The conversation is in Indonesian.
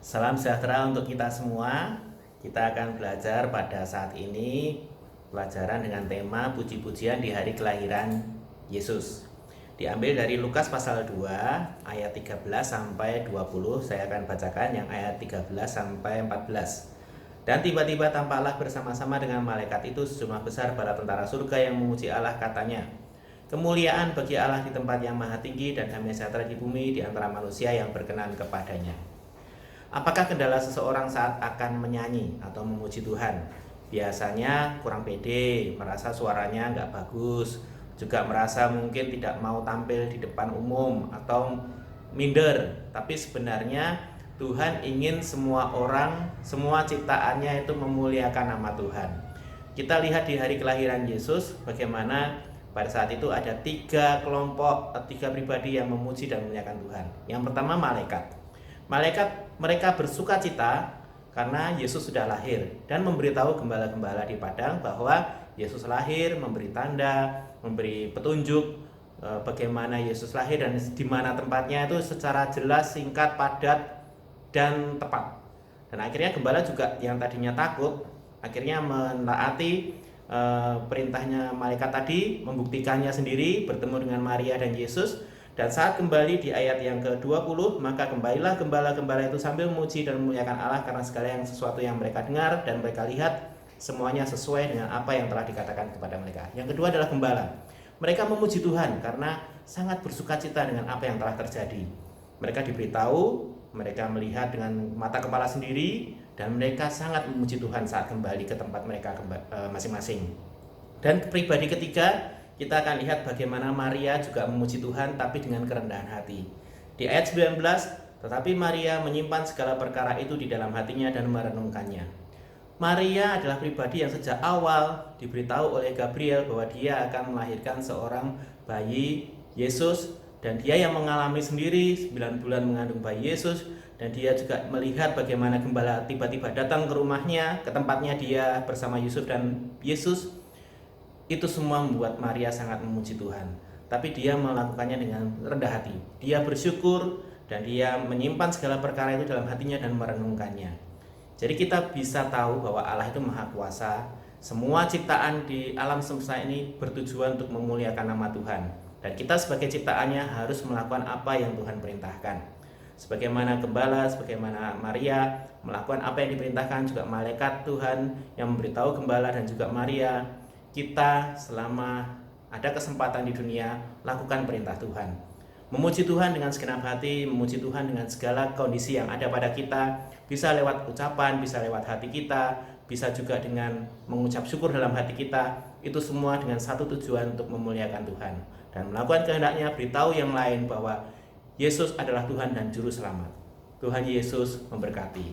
Salam sejahtera untuk kita semua. Kita akan belajar pada saat ini pelajaran dengan tema puji-pujian di hari kelahiran Yesus. Diambil dari Lukas pasal 2 ayat 13 sampai 20. Saya akan bacakan yang ayat 13 sampai 14. Dan tiba-tiba tampaklah bersama-sama dengan malaikat itu sejumlah besar bala tentara surga yang memuji Allah, katanya, kemuliaan bagi Allah di tempat yang maha tinggi dan damai sejahtera di bumi di antara manusia yang berkenan kepadanya. Apakah kendala seseorang saat akan menyanyi atau memuji Tuhan? Biasanya kurang pede, merasa suaranya nggak bagus, juga merasa mungkin tidak mau tampil di depan umum atau minder. Tapi sebenarnya Tuhan ingin semua orang, semua ciptaannya itu memuliakan nama Tuhan. Kita lihat di hari kelahiran Yesus bagaimana pada saat itu ada tiga kelompok, tiga pribadi yang memuji dan memuliakan Tuhan. Yang pertama malaikat. Mereka bersuka cita karena Yesus sudah lahir dan memberitahu gembala-gembala di padang bahwa Yesus lahir, memberi tanda, memberi petunjuk bagaimana Yesus lahir dan di mana tempatnya itu secara jelas, singkat, padat, dan tepat. Dan akhirnya gembala juga yang tadinya takut akhirnya menaati perintahnya malaikat tadi, membuktikannya sendiri, bertemu dengan Maria dan Yesus. Dan saat kembali di ayat yang ke-20, maka kembalilah gembala-gembala itu sambil memuji dan memuliakan Allah karena segala sesuatu yang mereka dengar dan mereka lihat semuanya sesuai dengan apa yang telah dikatakan kepada mereka. Yang kedua adalah gembala. Mereka memuji Tuhan karena sangat bersukacita dengan apa yang telah terjadi. Mereka diberitahu, mereka melihat dengan mata kepala sendiri, dan mereka sangat memuji Tuhan saat kembali ke tempat mereka masing-masing. Dan pribadi ketiga, kita akan lihat bagaimana Maria juga memuji Tuhan tapi dengan kerendahan hati. Di ayat 19, tetapi Maria menyimpan segala perkara itu di dalam hatinya dan merenungkannya. Maria adalah pribadi yang sejak awal diberitahu oleh Gabriel bahwa dia akan melahirkan seorang bayi Yesus, dan dia yang mengalami sendiri 9 bulan mengandung bayi Yesus, dan dia juga melihat bagaimana gembala tiba-tiba datang ke rumahnya, ke tempatnya dia bersama Yusuf dan Yesus. Itu semua membuat Maria sangat memuji Tuhan. Tapi dia melakukannya dengan rendah hati. Dia bersyukur dan dia menyimpan segala perkara itu dalam hatinya dan merenungkannya. Jadi kita bisa tahu bahwa Allah itu maha kuasa. Semua ciptaan di alam semesta ini bertujuan untuk memuliakan nama Tuhan. Dan kita sebagai ciptaannya harus melakukan apa yang Tuhan perintahkan. Sebagaimana gembala, sebagaimana Maria melakukan apa yang diperintahkan, juga malaikat Tuhan yang memberitahu gembala dan juga Maria. Kita selama ada kesempatan di dunia, lakukan perintah Tuhan. Memuji Tuhan dengan segenap hati, memuji Tuhan dengan segala kondisi yang ada pada kita. Bisa lewat ucapan, bisa lewat hati kita, bisa juga dengan mengucap syukur dalam hati kita. Itu semua dengan satu tujuan untuk memuliakan Tuhan. Dan melakukan kehendaknya, beritahu yang lain bahwa Yesus adalah Tuhan dan Juru Selamat. Tuhan Yesus memberkati.